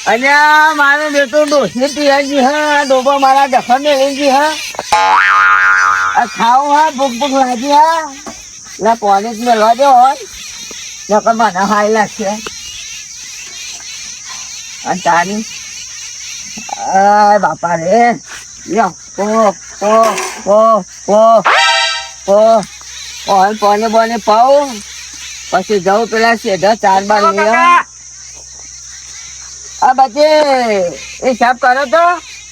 અને મારે બેટો ડોસી પિયાજી હા ડોબો મારા દખન ને લઈ હા આ ખાવ હા ભૂખ લાગી હા એટલે પોલીસ મેળવા દો હોય નકર મને હાઈ લાગશે અને તારી બાપા રે લ્યો પો પો પો પો પો ઓન પોને બોને પાઉં પછી જવું પેલા સીધા 4 બાર લ્યો આ બચે હિસાબ કરો તો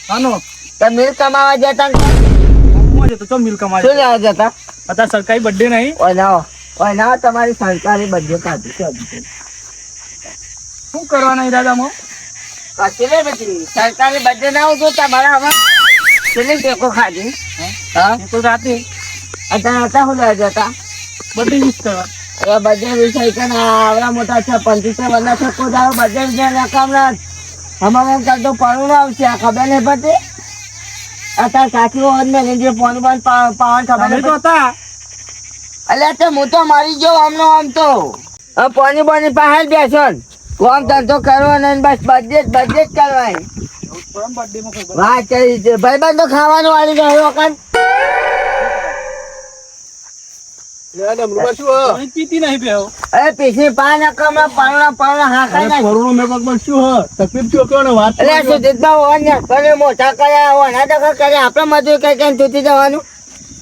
આનો તો મિલ કમાવા જતા હું જતો તો મિલ કમાવા શું લેવા જતા અત્યારે સરકારી બર્થડે નહીં ઓય ના તમારી સરકારી બધી કાઢી છે શું કરવાના ઈરાદામાં કશી રે બધી સરકારી બધી ના આવતો તમારા આમાં કેટલી ટેકો ખાધી હા એ તો રાતે અત્યારે હતા શું લેવા જતા બર્થડે વિશ કરવા બધે વિષય કે આવડા મોટા છે 25 વર્ષના છક્કો દાવ બધે વિષય કામના હમણાં કરતો પડવું આવશે આ ખબર નહીં પડતી અત્યારે સાચી હોત ને જે ફોન બંધ પાવન ખબર અમે નહીં તો હતા એટલે તો હું તો મારી ગયો આમનો આમ તો પાણી પાણી પાસે બેસો કોમ ધંધો કરવો ને બસ બજેટ કરવાની બર્થડે માં કોઈ વાત કરી છે ભાઈબંધ તો ખાવાનું વાળી ગયો વખત પાણી પીતી નહીં બેહો અરે પીછી પાન અકમના પાવણા હા ખાઈ નાખ કરોડો મેં પગમાં શું હ તકલીફ શું કોને વાત એટલે સુધીતમાં હોવાને કરે મોટા કર્યા હોવાના ટકા કરે આપણે મજૂર કઈ કઈ તૂટી જવાનું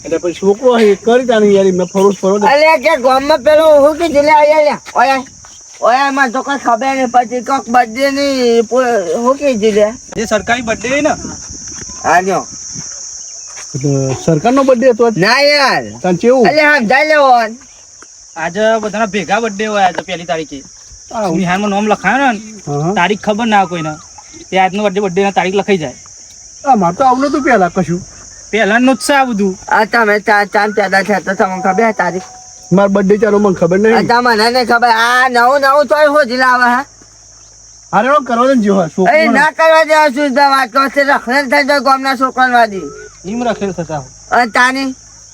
એટલે પછી છોકરો હે કરી તાની યાર મેં ફરો અલે કે ગામમાં પેલું હું કીધું લે ઓયા ઓયા માં તો કઈ ખબર નહીં પછી કોક બર્થડે ની હું કીધું લે જે સરકારી બર્થડે ને આજો સરકારનો બર્થડે હતો ના યાર તાન કેવું અલે સમજાઈ લેવો આજે બધાના ભેગા બર્થડે હોય આજે 1 તારીખે નિહાળમાં નામ લખાયો ને તારીખ ખબર ના કોઈને તે આજનો બર્થડે ના તારીખ લખાઈ જાય મારે તો આવનું તું પેલા કશું પેલા નું જ છે આ બધું આ તમે ચાંદ પેદા છે તો તમને ખબર તારીખ માર બર્થડે ચાલો મને ખબર નહીં તમને નહીં ખબર આ નવું તોય હોજી લાવે હા અરે કરવા દે જો એ ના કરવા દેવા શું વાત કરશે રખડેલ થઈ જાય ગામના છોકરા વાદી ઈમ રખેલ થતા અને તાની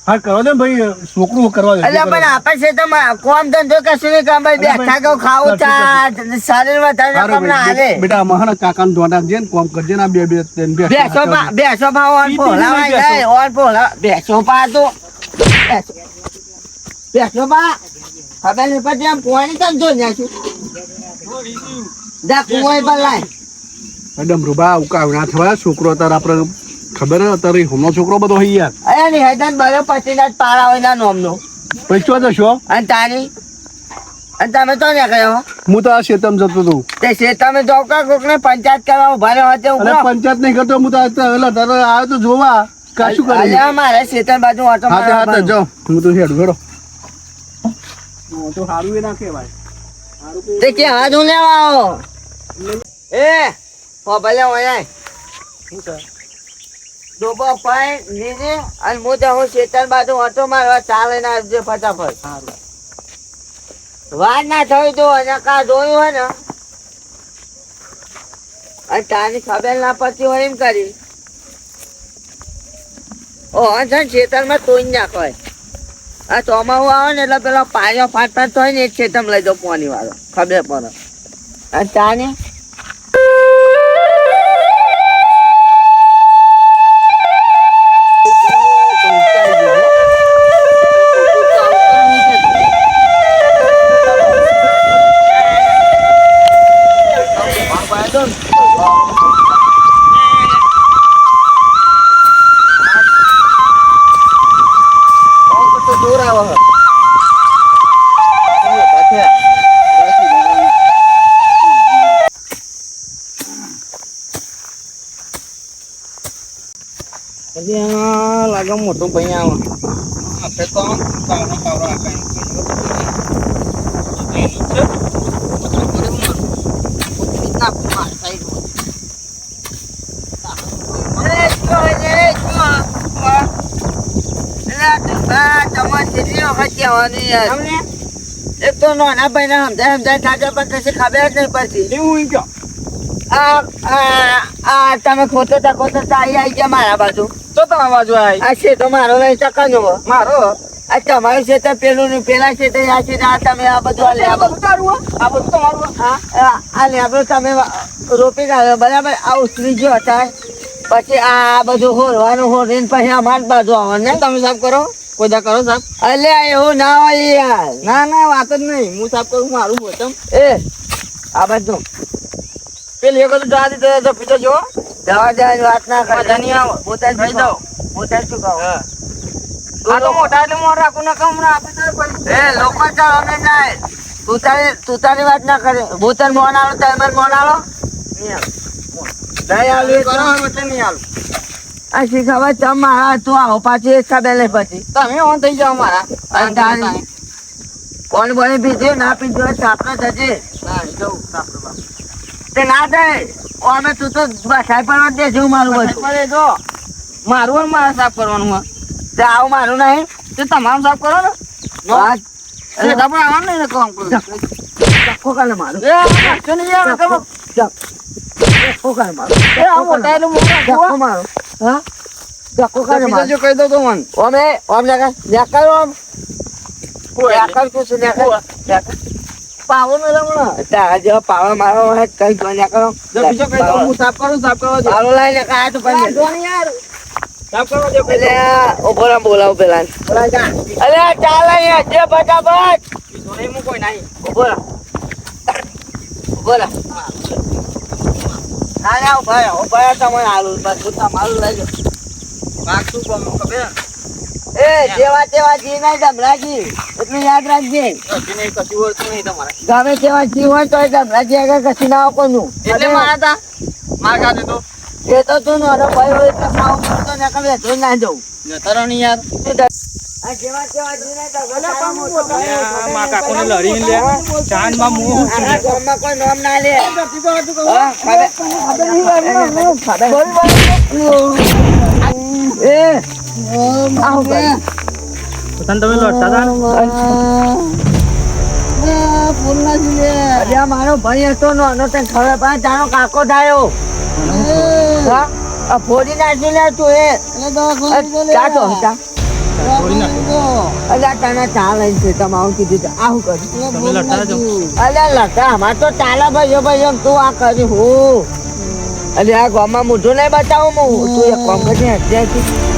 હા કરવા દે ભાઈ છોકરું કરવા દે એટલે પણ આપણે છે તો કોમ ધંધો કશું નહીં કામ ભાઈ બેઠા ગયો ખાવું ચા શરીર વધારે રકમ ના હાલે બેટા મહાના કાકા ને ધોડા જેન કોમ કરજે ના બે બેસો ભાવ ઓન પોલા જાય ઓન પોલા બેસો પા તો બેસો પા ખબર નહીં પછી આમ પોણી કેમ ધોઈ નાખ્યું જા કુવાય પર લાય મેડમ રૂબા ઉકા ના થવા છોકરો તાર આપણે ખબર તારી હોનો છોકરો બધો હઈ યાર અરે ની હેદન બરો પછી ના પારા હોય ના નોમનો પૈસો જશો અને તારી અને તમે તો ને કયો હું તો આ શેતમ જતો તું તે શેતામે જોકા કોક ને પંચાયત કરવા ઉભા રહ્યો હતો અરે પંચાયત નહીં કરતો હું તો તારે આવ્યો તો જોવા કાશું કરી અલ્યા મારે શેતન બાજુ ઓટો હા જો હું તો હેડ હેડો તો હારું એ ના કહેવાય તે કે હાથ હું લેવા આવો એ હો ભલે ઓય ડોબો પાઈ નીને અને હું તો હું શેતન બાજુ ઓટો મારવા ચાલે ના આવજે ફટાફટ વાત ના થઈ તો અને કા જોયું હોય ને અને તારી ખબર ના પડતી હોય એમ કરી ઓ હા ખેતરમાં તોઈ નાખવાય આ ચોમાસું આવે ને એટલે પેલો પાયો ફાટ હોય ને એક ખેતર લઈ જાવ પાણી વાળો ખબર પડે અને તાને લાગે મોટું ભાઈ આવે આપણે તો એક તો નાના ભાઈ ને સમજાય થાકે પણ કશી ખબર જ નહીં પડતી હું કયો તમે ખોતો આવી ગયા મારા બાજુ તો તમારા બાજુ આય આ છે તો મારો નહીં ટકાનો મારો આ તમારું ખેતર પેલું ને પેલા ખેતર આ ખેતર આ તમે આ બધું આ લેબડું આ બધું તમારું આ લેબડું તમે રોપી કાઢો બરાબર આ ઉતરી ગયો હતા પછી આ બધું હોરવાનું હોરીને પછી અમારી બાજુ આવવાનું ને તમે સાફ કરો કોઈ દા કરો સાફ અલ્યા એવું ના હોય યાર ના વાત જ નહીં હું સાફ કરું મારું બોતમ એ આ બધું પેલી વખત જવા દીધો તો પીતો જો દવા દેવાની વાત ના કરે મજા નહીં આવે પોતાને કહી દઉં પોતાને શું કહું આ તો મોટા એટલે મોર રાખું ના કહું આપી દે પૈસા એ લોકો ચાલો અમે ના તું તારી વાત ના કરે બોતલ મોન આલો તમે મોન આલો નહીં આલું કરો હવે એટલે નહીં આલું આ શીખાવા ચમ મારા તું આવો પાછી એક ખબર લે પછી તમે ઓન થઈ જાઓ મારા અને તારી કોણ બોલે પીધું ના પીધું સાપનો થશે તે ના થાય અમે તું તો બસાઈ પડવા દે છું મારું બધું જો મારું અને મારે સાફ કરવાનું હોય તે આવું મારું નહીં તે તમારું સાફ કરો ને વાત એટલે તમે આવવાનું નહીં ને કામ કરો ધક્કો કરે મારું એ નાખશો નહીં યાર કરો ધક્કો કરે મારું એ આ મોટા એટલે મોટા ધક્કો મારો હા ધક્કો કરે પીતો મારું જો કહી દો તો મન ઓમે ઓમ નેકર ઓમ નેકર કુછ નેકર પાવો મેળો મળો તારા જેવો પાવા મારો હોય કઈ તો નેકર જો બીજો કહી દો હું સાફ કરું સાફ કરવા દો પાલો લઈને કાયા તો પછી યાર સાફ કરવા દો એટલે ઉભો રામ બોલાવું પેલા બોલા જા અલે ચાલ અહીંયા જે ફટાફટ બીજો નહીં હું કોઈ નહીં ઉભો રામ ઉભો રામ ના ના ઉભા રહ્યા તમે આલુ બસ તમારું લઈ લો વાગ શું કહું ખબર એ જેવા તેવા જી નહીં ગમરાજી એટલું યાદ રાખજે હજી નહીં કશું વળતું નહીં તમારે ગમે તેવા જી હોય તો ગમરાજી આગળ કશું ના હોય કોઈનું એટલે મારા તા માર ખાતે તો એ તો તું નાનો ભાઈ હોય તો ખાવું પડતો ને કમે તો ના જવું જતારો નહીં યાર આ જેવા તેવા જી નહીં માં કાકોને લડીને લે ચાંદમાં મું આ ગામમાં કોઈ નામ ના લે હા, એ આવું કરે. તને તમે લડતા હતા અરે આ મારો ભાઈ હતો નાનો તને ખબર પડે તારો કાકો થયો હા? આ ફોડી નાખી લે તું એ ચા તો હતા અલ્યા તને ચા લઈને છે તમારું કીધું તો આવું કર્યું તમે લડતા છો અલ્યા લતા અમાર તો ચાલે ભાઈઓ ભાઈઓ તું આ કરી હું અરે આ ગામમાં મોઢું નહીં બતાવું હું તું એક કામ કરી અત્યારથી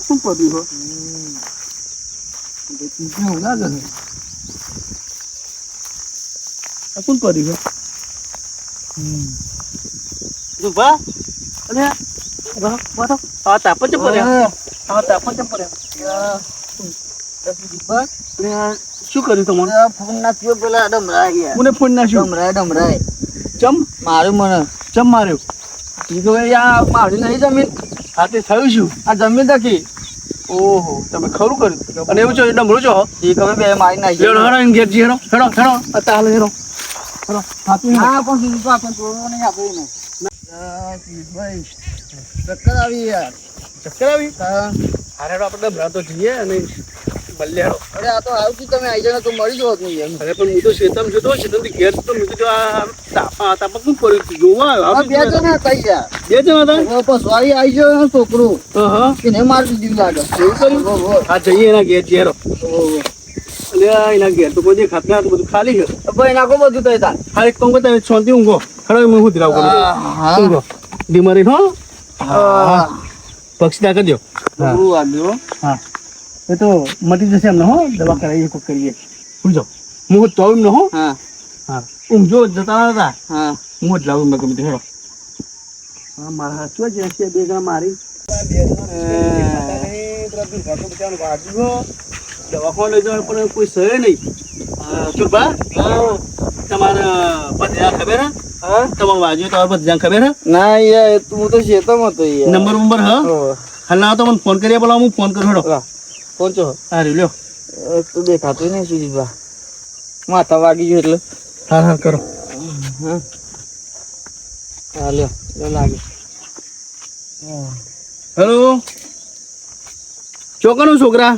શું પડ્યું શું કર્યું દુભા અરે વાહ આ તાપ જ પડ્યા આ તાપ જ પડ્યા શું કર્યું તમને ફોન નાખ્યો પેલા ડમરા ગયા કોને ફોન નાખ્યો ડમરાય ચમ મારું મને ચમ માર્યો યા મારી નહીં જમીન હા તે થયું શું આ જમીન નથી ઓહો તમે ખરું કર્યું અને એવું છો ડમરું છો એ ખબર બે મારી નાખી હેડો હેડો એમ ઘેર જી હેડો હેડો હેડો અત્યારે હેડો હેડો હા પણ તું આપણે તોડવો નહીં આપણે નહીં ભાઈ ચક્કર આવી યાર ચક્કર આવી અરે હેડો આપણે ડમરા તો જઈએ અને મળીએ હેડો અરે આ તો આવતી તમે આવી જાય તો મળી જવો નહીં એમ અરે પણ હું તો શેતમ છું તો શેતમથી ઘેર તો મેં કીધું આ તાપા શું કર્યું જોવા આ બે જણા થઈ ગયા બે જણા હતા પછી વાળી આવી ગયો છોકરું હા એને મારી દીધું લાગે એવું કર્યું હા જઈએ એના ઘેર જઈએ હેડો અરે એના ઘેર તો કોઈ દેખાત ના બધું ખાલી છે ભાઈ નાખો બધું થઈ તા હા એક કામ કરતા શાંતિ ઊંઘો ખરો હું ધીરાવ કરું ઊંઘો ધીમારી હો પક્ષી ના કરજો છોકરું આવ્યો હા એ તો મટી જશે એમને હો દવા કરાવીએ કોઈ કરીએ ઊંઘો હું તો એમને હો હા હા ઊંઘજો જતા હતા હા હું જ લાવું મેં કીધું હેડો હા મારા હાચવા જ છે બે જણા મારી દવાખાને લઈ જવાનું પણ કોઈ સહે નહીં સુરભા તમારા પતિને ખબર હે હા તમારા બાજુ તમારા પતિને ખબર હે ના યાર તું તો શેતમ હતો યાર નંબર હા હાલ ના તો મને ફોન કરી બોલાવો હું ફોન કરું હેડો પહોંચો હા લ્યો તું દેખાતું નહીં સુજીતભા માથા વાગી ગયું એટલે હા હા કરો હા હા લ્યો લાગે હેલો ચોકનો છોકરા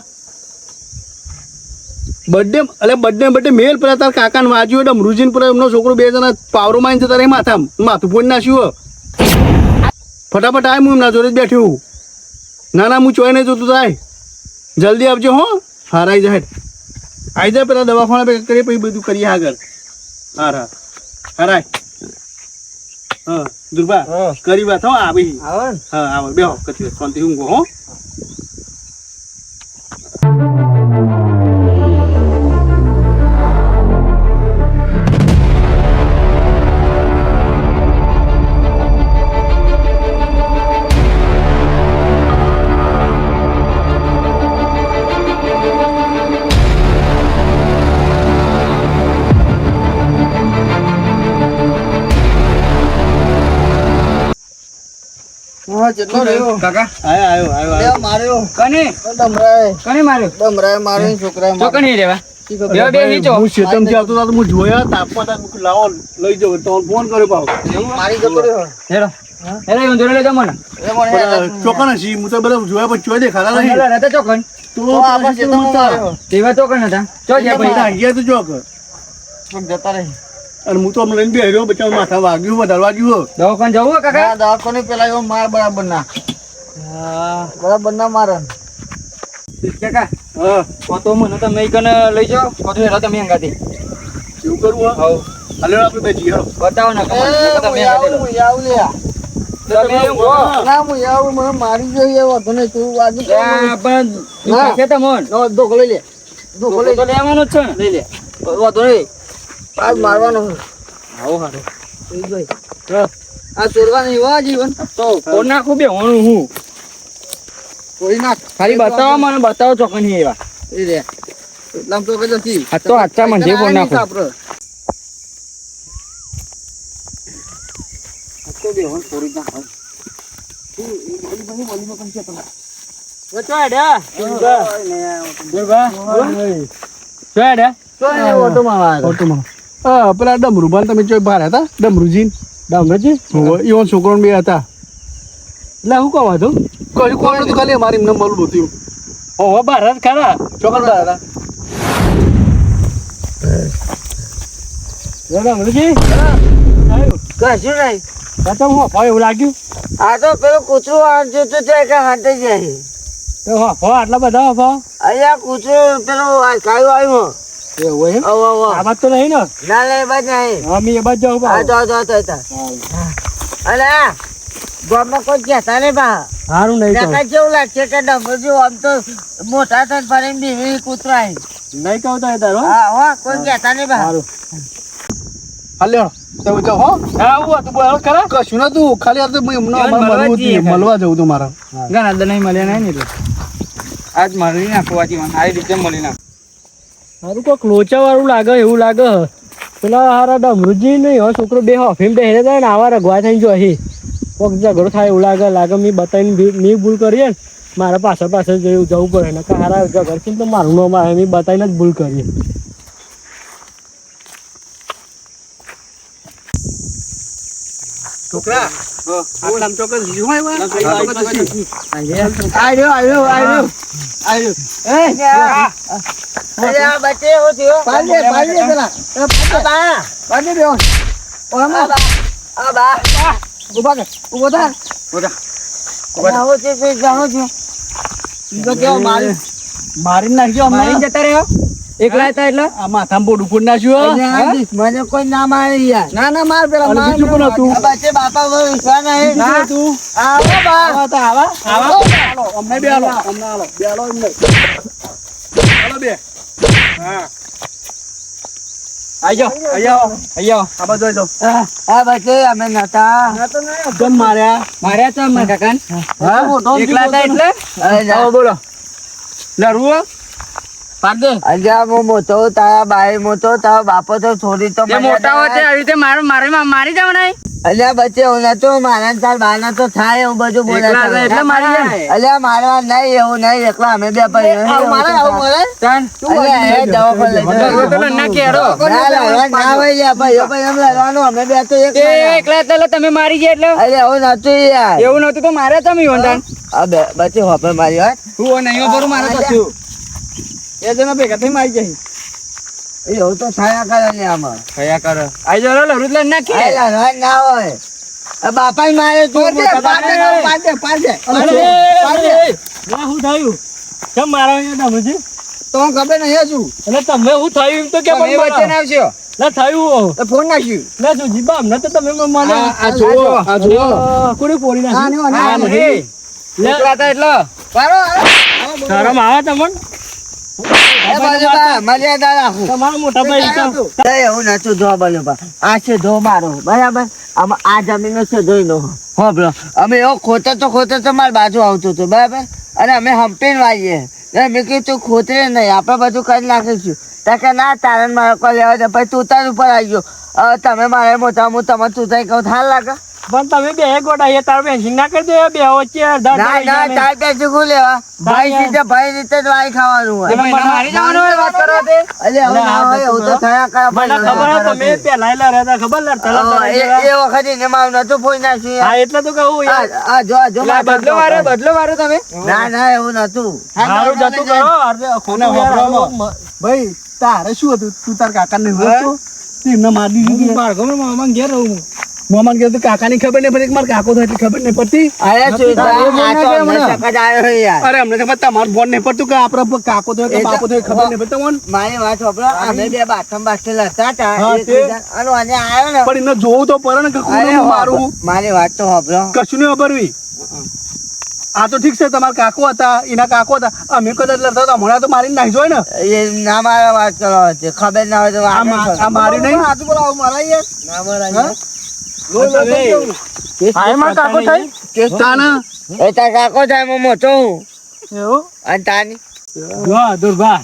બર્થડે મેલ પેલા તાર કાકાને વાજ્યો ડમરુજીન પર એમનો છોકરો 2 જણા પાવરો મારીને જતા રહે માથું ફોડી નાખ્યું ફટાફટ આય હું એમના જોડે જ બેઠ્યો હું ના હું ચોય નહીં જોતું થાય જલ્દી આવજો હો હારાઈ જાય આવી જાય પેલા દવાખાના ભેગા કરીએ પછી બધું કરીએ આગળ હારાય હા દુર્બા કરી વાત હો આવી હા આવો બેહો કચી શાંતિ ઊંઘો હો કાકા આયો માર્યો કને ડમરાએ માર્યો છોકરાએ ચોકણી રેવા બે નીચો હું શેતમથી આવતો હતો હું જોયા તાપમાં તા મુક લાવો લઈ જાવ તો ફોન કર્યો પાવ મારી જતો રહ્યો હેરો હેરો જોડે લઈ જાવ મને ચોકન હસી હું તો બધા જોયા પણ ચોય દેખાતા નહીં હેલો રહેતા ચોકણ તો આપણે શેતમમાં માર્યો તેવા ચોકણ હતા ચો ગયા ભાઈ ગયા તો ચોક જતા રહી અને હું તો આમ લઈને બેહ્યો બચાવ માથા વાગ્યું વધારે વાગ્યું દવાખાને જવું કાકા દવાખાને પેલા એવો માર બરાબર ના મારે કાકા હા તો મને તમે કને લઈ જાઓ તો હેરો તમે અંગાથી એવું કરવું હા હાલો આપણે બે જી હાલો બતાવો ને તમે મારી જોઈએ વાંધો નહીં તું આજે પણ છે તમોન ધોકો લઈ લે ધોકો લેવાનો જ છે ને લઈ લે વાંધો નહીં આજ મારવાનો આવો હારો આ ચોરવાની વા જીવન તો ફોન નાખું બે હું કોઈ નાખ ખાલી બતાવો મને બતાવો ચોકની એવા એ રે એટલામ તો કઈ નથી આ તો આચ્ચા મને ફોન નાખો તો બે હોન થોડી ના હોય પેલા ડમરુભાન તમે ચોય બહાર હતા ડમરુજી ઈવન છોકરો બે હતા એટલે હું કહું હતું કઈ કોણ નતું ખાલી અમારી એમને મળવું હતું ઓહો ભારત ખરા ચોકન બહાર હતા કશું નહીં હું એવું લાગ્યું આ તો પેલું કૂતરું જોતું છે કે હાથે જાય તો આટલા બધા હફા અહીંયા કૂતરું પેલું કાયું આવ્યું એવું એમ અવો આ વાત તો નહીં ને ના લે બસ નહીં અમે એ બાજુ જાઉં આ તો અને ગામમાં કોઈ કહેતા નહીં બા સારું નહીં કહું કેવું લાગશે કે ડમરજી આમ તો મોટા થઈને ફરીને બીવી કૂતરા આવી નહીં કહું તો તારો હા કોઈ કહેતા નહીં બા સારું હાલ્યો તમે જાઓ હો આવું હતું બોલ ખરા કશું નતું ખાલી આ તો મળવા જવું હતું મારા ઘણા દર નહીં મળ્યા નહીં ને એટલે આજ મળી નાખવાથી આવી રીતે મળી નાખ સારું કોઈક લોચા વાળું લાગે એવું લાગે પેલા હારા ડમરુજી નહીં હવે છોકરો બે હફીમ બેહરે જાય ને આવા રગવા થઈ જો અહીં કોઈક ઝઘડો થાય એવું લાગે મેં બતાવીને મેં ભૂલ કરીએ ને મારા પાછળ જવું પડે ને કે હારા ઝઘડ છે તો મારું નામ આવે મેં બતાવીને જ ભૂલ કરીએ છોકરા આટલા ચોક્કસ બચે એવું થયું પેલા મારી નાખ્યો મારી જતા રહ્યો એકલા હતા એટલે આ માથામાં બોડું ફોડ નાખ્યું મને કોઈ ના મારે યાર ના માર પેલા અને બીજું પણ હતું બચે બાપા બહુ વિશ્વાસ નહીં હતું આવો બા અમને બે હાલો અમને હાલો બે હાલો એમને હાલો બે હા આઈ જાઓ આ બાજુ આવી જાઓ હા બચે અમે નતા જમ માર્યા માર્યા તો મારા કાકાને હા એકલા હતા એટલે આવો બોલો લડવું પાડ દે અલ્યા હું મોટો તારા બાઈ મોટો તારો બાપો તો થોડી તો મોટા હોય આવી રીતે મારી જાવ નહીં અલ્યા બચ્ચે હું નતો મારા તાર બાના તો થાય એવું બધું બોલે એટલે મારી જાય અલ્યા મારવા નહીં એવું નહીં એકલા અમે બે ભાઈ મારે ચાલ ના કેરો અમે બે તો એક એકલા એટલે તમે મારી ગયા એટલે અરે એવું નતું યાર એવું નતું તો મારે તમે વંદાન આ બચ્ચે હોપે મારી વાત હું નહીં ભરું મારે કશું એ જણા ભેગા થઈ મારી જાય એવું તો થયા કરે ને આમાં થયા કર આઈ જો લરું લઈને નાખી આયલા રોજ ના હોય આ બાપા મારે તું હું થયું કેમ મારા અહીંયા ડમરુજી તો ખબર નહીં શું એટલે તમે હું થયું એમ તો કે તમે વચ્ચે ના આવશો ના થયું તો ફોન નાખ્યું ના શું જીબા અમને તો તમે મને આ જુઓ કોને પોરી નાખી આ નહીં. લેકરા હતા એટલે શરમ આવે તમને એ બાજુબા, મર્યાદા રાખું. તમારા મોટા ભાઈ તો એ એવું નતું ધો બાજુબા. આ છે ધો મારો બરાબર આમાં આ જમીન છે ધોઈ નો હો બ્રો અમે એવો ખોતર તો મારી બાજુ આવતું હતું બરાબર અને અમે હંપીને વાઈએ મેં કીધું તું ખોતરે નહીં આપણે બધું કરી નાખીશું તો કે ના તારણ મારે કોઈ લેવા દે પછી તું તાર ઉપર આવી ગયો તમે મારે મોટા હું તમે તું થઈ કહું થાર લાગે પણ તમે બે ગોડા તાર બેંસિંગ ના કરી દે બે વચ્ચે અડધા ના ના તાર પેસું શું લેવા ભાઈ રીતે ભાઈ રીતે જ વાઈ ખાવાનું હોય મારી જવાનું હોય વાત કરો તે અલે હવે ના હોય એવું તો થયા કરે મને ખબર હે તમે પેલા લડ્યા ખબર લડતા એ વખત એને મારું નતું પોઈ નાખ્યું હા એટલે તો કહું યાર આ જો બદલો મારો તમે ના ના એવું નતું મારું જતું કરો અરે ખોટું યાર ભાઈ તારે શું હતું તું તાર કાકાને વળતો એમને મારી દીધું બાર ગમે મામા ઘેર રહું હું મોહમ્મદ કે કાકાની ખબર નહીં પડતી કે મારા કાકો થાય એટલી ખબર નહીં પડતી અરે આ તો અમને સખત આવ્યો છે યાર અરે અમને ખબર તમારું ફોન નહીં પડતું કે આપડે કાકો થાય કે બાપો થાય ખબર નહીં પડતી મને મારી વાત સાંભળો અમે બે બાથમ લડતા હતા હા, તે. અને આને આવ્યો ને પણ એને જોવું તો પડે ને કે કોને અરે હું મારું મારી વાત તો સાંભળો કશું નહીં વાપરવી આ તો ઠીક છે તમારા કાકો હતા એના કાકો હતા અમે કદાચ લડતા હતા હમણાં તો મારીને નાખી જોય ને એ ના મારા વાત કરો છે ખબર ના હોય તો આ મારી નહીં હાથ બોલાવો મારા યાર ના મારા હા મારા કાકો થાય તાના એ તાર કાકો થાય હું મોટો હું એવું અને તાની જો દુર્ગા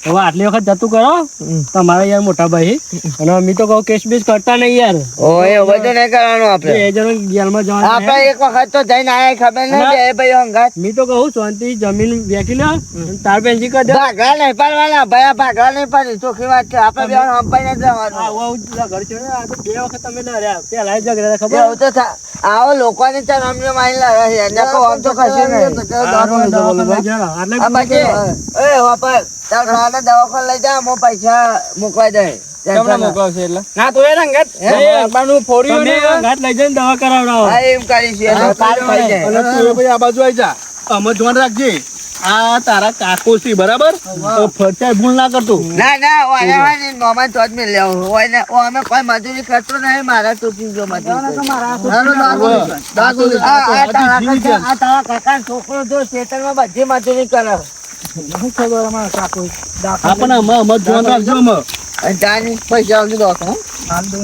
હવે આટલી વખત જતું કરો તમારા યાર મોટા ભાઈ અને અમે તો કહું કેસ બેસ કરતા નહીં યાર ઓ એ બધું નહીં કરવાનું આપણે એ જણ જેલમાં જવાનું આપણે એક વખત તો જઈને આયા ખબર નહીં બે ભાઈ હંગાત મેં તો કહું શાંતિ જમીન વેચી લે અને તાર બેંચી કરી દે ભાગવા નહીં પાડવાના ભયા ભાગવા નહીં પાડી ચોખ્ખી વાત છે આપણે બે હંપાઈને જ જવાનું આવું ઘર છે ને આ તો બે વખત તમે લડ્યા પેલા ઝઘડા ખબર એવું તો આવો લોકોની તો રમને મારી લાગે છે એને કહો આમ તો કશું નહીં આ બાકી એ વાપર તાર ખાવાના દવાખાને લઈ જા હું પૈસા મૂકવા દે ના તો એ રંગત બાનું ફોડ્યું ને ઘાટ લઈ જઈને દવા કરાવડાવો હા એમ કરીશું એટલે કાલ થઈ જાય અને તું એ ભાઈ આ બાજુ આવી જા અમે ધ્યાન રાખજે આ તારા કાકો છે બરાબર તો ફરતા ભૂલ ના કરતો ના ના ઓને હોય મોમાં તો જ મિલ લેવું હોય ને ઓ અમે કોઈ મજૂરી કરતો નહીં મારા ટોપી જો મજૂરી આ તારા કાકા છોકરો જો ખેતરમાં બધી મજૂરી કરે ખબર અમારા કાકો આપણને અમે ધ્યાન રાખજો અમે અને તાની પૈસા આપી દો હાલ દો